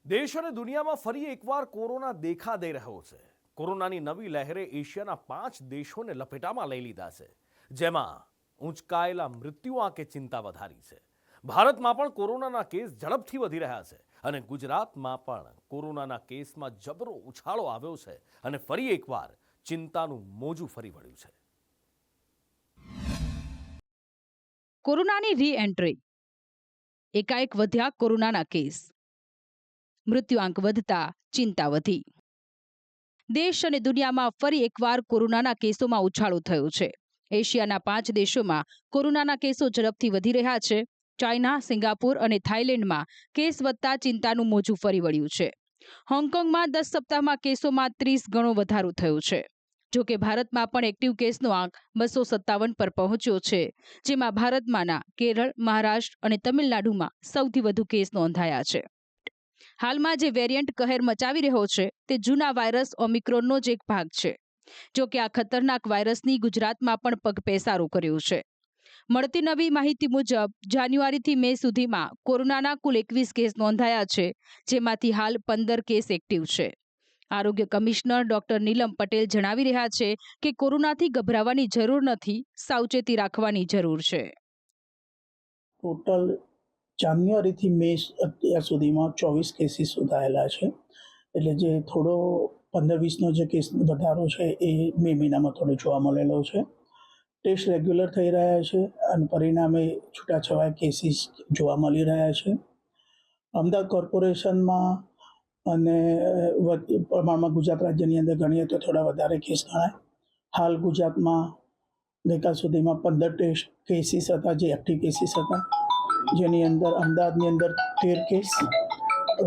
દેશ અને દુનિયામાં ફરી એકવાર કોરોના દેખા દઈ રહ્યો છે। કોરોનાની નવી લહેરે એશિયાના 5 દેશોને લપેટામાં લઈ લીધા છે, જેમાં ઊંચકાયેલા મૃત્યુ આંકે ચિંતા વધારી છે। ભારતમાં પણ કોરોનાના કેસ ઝડપથી વધી રહ્યા છે અને ગુજરાતમાં પણ કોરોનાના કેસમાં જબરો ઉછાળો આવ્યો છે અને ફરી એકવાર ચિંતાનું મોજું ફરી વળ્યું છે। કોરોનાની રી-એન્ટ્રી, એકાએક વધ્યા કોરોનાના કેસ, મૃત્યુઆંક વધતા ચિંતા વધી। દેશ અને દુનિયામાં ફરી એકવાર કોરોનાના કેસોમાં ઉછાળો થયો છે। એશિયાના 5 દેશોમાં કોરોનાના કેસો ઝડપથી વધી રહ્યા છે। ચાઇના, સિંગાપુર અને થાઇલેન્ડમાં કેસ વધતા ચિંતાનું મોજું ફરી વળ્યું છે। હોંગકોંગમાં 10 સપ્તાહમાં કેસોમાં 30 ગણો વધારો થયો છે। જોકે ભારતમાં પણ એક્ટિવ કેસનો આંક 257 પર પહોંચ્યો છે, જેમાં ભારતમાંના કેરળ, મહારાષ્ટ્ર અને તમિલનાડુમાં સૌથી વધુ કેસ નોંધાયા છે। હાલમાં જે વેરિયન્ટ કહેર મચાવી રહ્યો છે તે જૂના વાયરસ ઓમિક્રોનનો જ એક ભાગ છે। જોકે આ ખતરનાક વાયરસની ગુજરાતમાં પણ પગપેસારો કર્યો છે। મળતી નવી માહિતી મુજબ જાન્યુઆરીથી મે સુધીમાં કોરોનાના કુલ 21 કેસ નોંધાયા છે, જેમાંથી હાલ 15 કેસ એક્ટિવ છે। આરોગ્ય કમિશનર ડોક્ટર નીલમ પટેલ જણાવી રહ્યા છે કે કોરોનાથી ગભરાવાની જરૂર નથી, સાવચેતી રાખવાની જરૂર છે। ટોટલ જાન્યુઆરીથી મે અત્યાર સુધીમાં 24 કેસીસ નોંધાયેલા છે। એટલે જે થોડો 15-20નો જે કેસ વધારો છે એ મે મહિનામાં થોડો જોવા મળેલો છે। ટેસ્ટ રેગ્યુલર થઈ રહ્યા છે અને પરિણામે છૂટાછવાયા કેસીસ જોવા મળી રહ્યા છે। અમદાવાદ કોર્પોરેશનમાં અને પ્રમાણમાં ગુજરાત રાજ્યની અંદર ગણીએ તો થોડા વધારે કેસ ગણાય। હાલ ગુજરાતમાં ગઈકાલ સુધીમાં 15 ટેસ્ટ કેસીસ હતા, જે એક્ટિવ કેસીસ હતા, જેની અંદર અમદાવાદની અંદર 13 કેસ,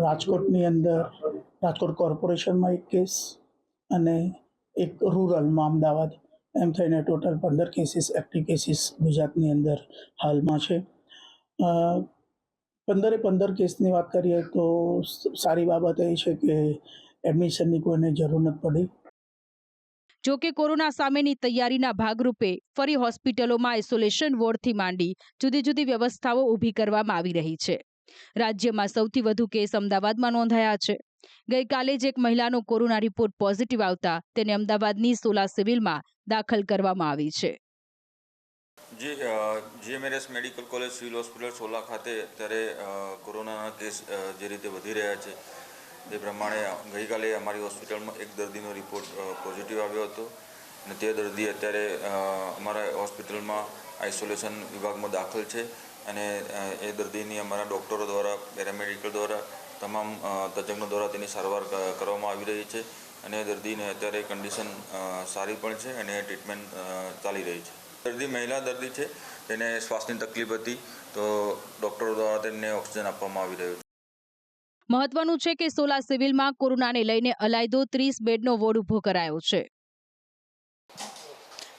રાજકોટની અંદર રાજકોટ કોર્પોરેશનમાં 1 કેસ અને એક રૂરલમાં અમદાવાદ, એમ થઈને ટોટલ 15 કેસીસ એક્ટિવ કેસીસ ગુજરાતની અંદર હાલમાં છે। 15 કેસની વાત કરીએ તો સારી બાબત એ છે કે એડમિશનની કોઈને જરૂર નથી પડી। જોકે કોરોના સામેની તૈયારીના ભાગરૂપે ફરી હોસ્પિટલોમાં આઇસોલેશન વોર્ડથી માંડી જુદી જુદી વ્યવસ્થાઓ ઊભી કરવામાં આવી રહી છે। રાજ્યમાં સૌથી વધુ કેસ અમદાવાદમાં નોંધાયા છે। ગઈકાલે જ એક મહિલાનો કોરોના રિપોર્ટ પોઝિટિવ આવતા તેને અમદાવાદની સોલા સિવિલમાં દાખલ કરવામાં આવી છે। GMRS medical college civil hospital Sola ખાતે અત્યારે કોરોનાના કેસ જે રીતે વધી રહ્યા છે તે પ્રમાણે ગઈકાલે અમારી હોસ્પિટલમાં એક દર્દીનો રિપોર્ટ પોઝિટિવ આવ્યો હતો અને તે દર્દી અત્યારે અમારા હોસ્પિટલમાં આઇસોલેશન વિભાગમાં દાખલ છે અને એ દર્દીની અમારા ડૉક્ટરો દ્વારા, પેરામેડિકલ દ્વારા, તમામ તજજ્ઞો દ્વારા તેની સારવાર કરવામાં આવી રહી છે અને દર્દીને અત્યારે કન્ડિશન સારી પણ છે અને ટ્રીટમેન્ટ ચાલી રહી છે। દર્દી મહિલા દર્દી છે, તેને શ્વાસની તકલીફ હતી, તો ડૉક્ટરો દ્વારા તેમને ઓક્સિજન આપવામાં આવી રહ્યો છે। મહત્વનું છે કે સોલા સિવિલમાં કોરોનાને લઈને અલાયદો 30 બેડનો વોર્ડ ઊભો કરાયો છે।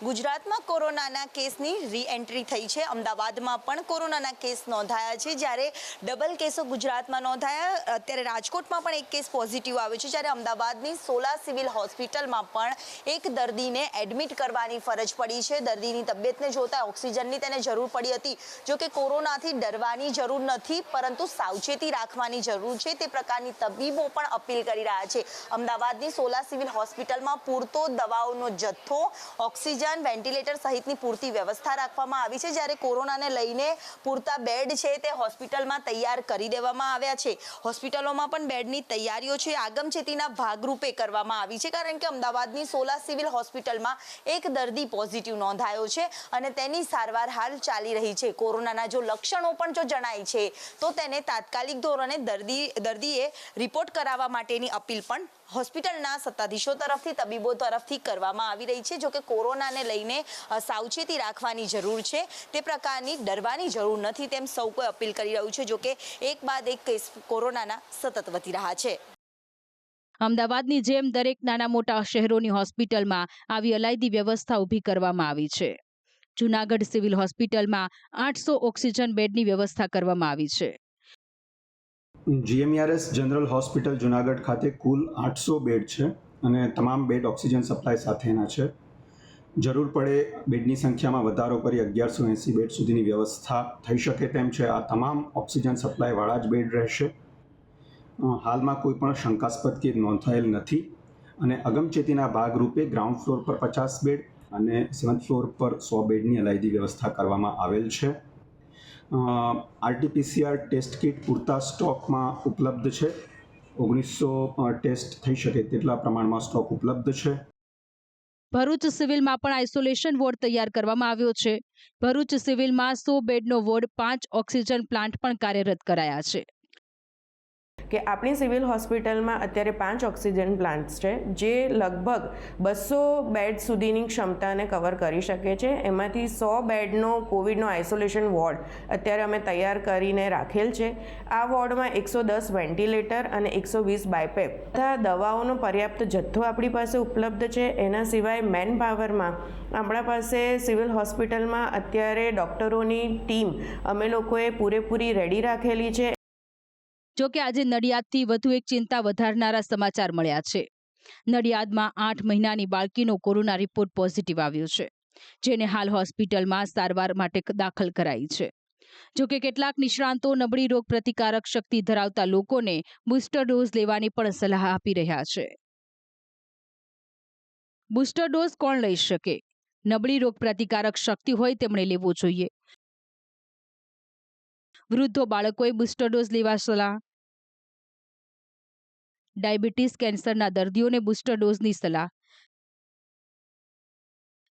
ગુજરાતમાં કોરોનાના કેસની રી-એન્ટ્રી થઈ છે। અમદાવાદમાં પણ કોરોનાના કેસ નોંધાયા છે, જ્યારે ડબલ કેસો ગુજરાતમાં નોંધાયા। અત્યારે રાજકોટમાં પણ એક કેસ પોઝિટિવ આવ્યો છે, જ્યારે અમદાવાદની સોલા સિવિલ હોસ્પિટલમાં પણ એક દર્દીને એડમિટ કરવાની ફરજ પડી છે। દર્દીની તબિયતને જોતા ઓક્સિજનની તેને જરૂર પડી હતી। જો કે કોરોનાથી ડરવાની જરૂર નથી, પરંતુ સાવચેતી રાખવાની જરૂર છે, તે પ્રકારની તબીબો પણ અપીલ કરી રહ્યા છે। અમદાવાદની સોલા સિવિલ હોસ્પિટલમાં પૂરતો દવાઓનો જથ્થો, ઓક્સિજન, વેન્ટિલેટર સહિતની પૂરતી વ્યવસ્થા રાખવામાં આવી છે, જ્યારે કોરોનાને લઈને પૂરતા બેડ છે તે હોસ્પિટલમાં તૈયાર કરી દેવામાં આવ્યા છે। હોસ્પિટલોમાં પણ બેડની તૈયારીઓ છે આગમચેતીના ભાગરૂપે કરવામાં આવી છે, કારણ કે અમદાવાદની સોલા સિવિલ હોસ્પિટલમાં એક દર્દી પોઝિટિવ નોંધાયો છે અને તેની સારવાર હાલ ચાલી રહી છે। કોરોનાના જો લક્ષણો પણ જો જણાય છે તો તેને તાત્કાલિક ધોરણે દર્દીએ રિપોર્ટ કરાવવા માટેની અપીલ પણ હોસ્પિટલના સત્તાધીશો તરફથી, તબીબો તરફથી કરવામાં આવી રહી છે। જોકે કોરોનાને લઈને સાવચેતી રાખવાની જરૂર છે, તે પ્રકારની ડરવાની જરૂર નથી, તેમ સૌ કોઈ અપીલ કરી રહ્યું છે। જોકે એક બાદ એક કેસ કોરોનાના સતત વધી રહ્યા છે। અમદાવાદની જેમ દરેક નાના મોટા શહેરોની હોસ્પિટલમાં આવી અલાયદી વ્યવસ્થા ઊભી કરવામાં આવી છે। જૂનાગઢ સિવિલ હોસ્પિટલમાં 800 ઓક્સિજન બેડની વ્યવસ્થા કરવામાં આવી છે। જીએમઆરએસ જનરલ હોસ્પિટલ જુનાગઢ ખાતે કુલ 800 બેડ છે અને તમામ બેડ ઓક્સિજન સપ્લાય સાથેના છે। જરૂર પડે બેડની સંખ્યામાં વધારો કરી 1180 બેડ સુધીની વ્યવસ્થા થઈ શકે તેમ છે। આ તમામ ઓક્સિજન સપ્લાયવાળા જ બેડ રહેશે હાલમાં કોઈ પણ શંકાસ્પદ કેસ નોંધાયેલ નથી અને અગમચેતીના ભાગરૂપે ગ્રાઉન્ડ ફ્લોર પર 50 બેડ અને 7th ફ્લોર પર 100 બેડની અલાયદી વ્યવસ્થા કરવામાં આવેલ છે. RT-PCR ટેસ્ટ કિટ પૂરતા સ્ટોકમાં ઉપલબ્ધ છે. 1900 ટેસ્ટ થઈ શકે તેટલા પ્રમાણમાં સ્ટોક ઉપલબ્ધ છે. ભરૂચ સિવિલમાં પણ આઇસોલેશન વોર્ડ તૈયાર કરવામાં આવ્યો છે. ભરૂચ સિવિલમાં 100 બેડનો વોર્ડ, 5 ઓક્સિજન પ્લાન્ટ પણ કાર્યરત કરાયા છે. કે આપણી સિવિલ હોસ્પિટલમાં અત્યારે 5 ઓક્સિજન પ્લાન્ટ્સ છે જે લગભગ 200 બેડ સુધીની ક્ષમતાને કવર કરી શકે છે. એમાંથી 100 બેડનો કોવિડનો આઇસોલેશન વોર્ડ અત્યારે અમે તૈયાર કરીને રાખેલ છે. આ વોર્ડમાં 110 વેન્ટિલેટર અને 120 બાયપેપ તથા દવાઓનો પર્યાપ્ત જથ્થો આપણી પાસે ઉપલબ્ધ છે. એના સિવાય મેન પાવરમાં આપણા પાસે સિવિલ હોસ્પિટલમાં અત્યારે ડૉક્ટરોની ટીમ અમે લોકોએ પૂરેપૂરી રેડી રાખેલી છે. જો કે આજે નડિયાદથી વધુ એક ચિંતા વધારનારા સમાચાર મળ્યા છે. નડિયાદમાં 8 મહિનાની બાળકીનો કોરોના રિપોર્ટ પોઝિટિવ આવ્યો છે, જેને હાલ હોસ્પિટલમાં સારવાર માટે દાખલ કરાઈ છે. જો કે કેટલાક નિષ્ણાંતો નબળી રોગ પ્રતિકારક શક્તિ ધરાવતા લોકોને બુસ્ટર ડોઝ લેવાની પણ સલાહ આપી રહ્યા છે. બુસ્ટર ડોઝ કોણ લઈ શકે? નબળી રોગ પ્રતિકારક શક્તિ હોય તેમણે લેવો જોઈએ. વૃદ્ધો, બાળકોએ બુસ્ટર ડોઝ લેવા સલાહ. ડાયાબિટીસ, કેન્સરના દર્દીઓને બુસ્ટર ડોઝની સલાહ.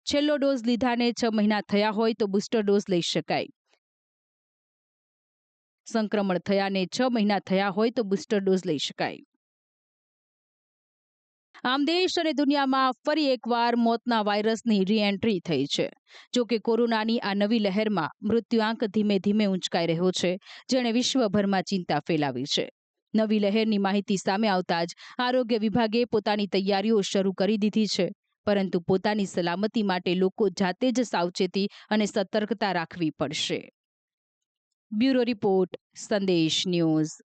છેલ્લો ડોઝ લીધાને 6 મહિના થયા હોય તો બુસ્ટર ડોઝ લઈ શકાય. સંક્રમણ થયાને 6 મહિના થયા હોય તો બુસ્ટર ડોઝ લઈ શકાય. આમ દેશ અને દુનિયામાં ફરી એકવાર મોતના વાયરસની રીએન્ટ્રી થઈ છે. જો કે કોરોનાની આ નવી લહેરમાં મૃત્યુઆંક ધીમે ધીમે ઊંચકાઈ રહ્યો છે, જેણે વિશ્વભરમાં ચિંતા ફેલાવી છે. નવી લહેરની માહિતી સામે આવતા જ આરોગ્ય વિભાગે પોતાની તૈયારીઓ શરૂ કરી દીધી છે, પરંતુ પોતાની સલામતી માટે લોકો જાતે જ સાવચેતી અને સતર્કતા રાખવી પડશે. બ્યુરો રિપોર્ટ, સંદેશ ન્યૂઝ.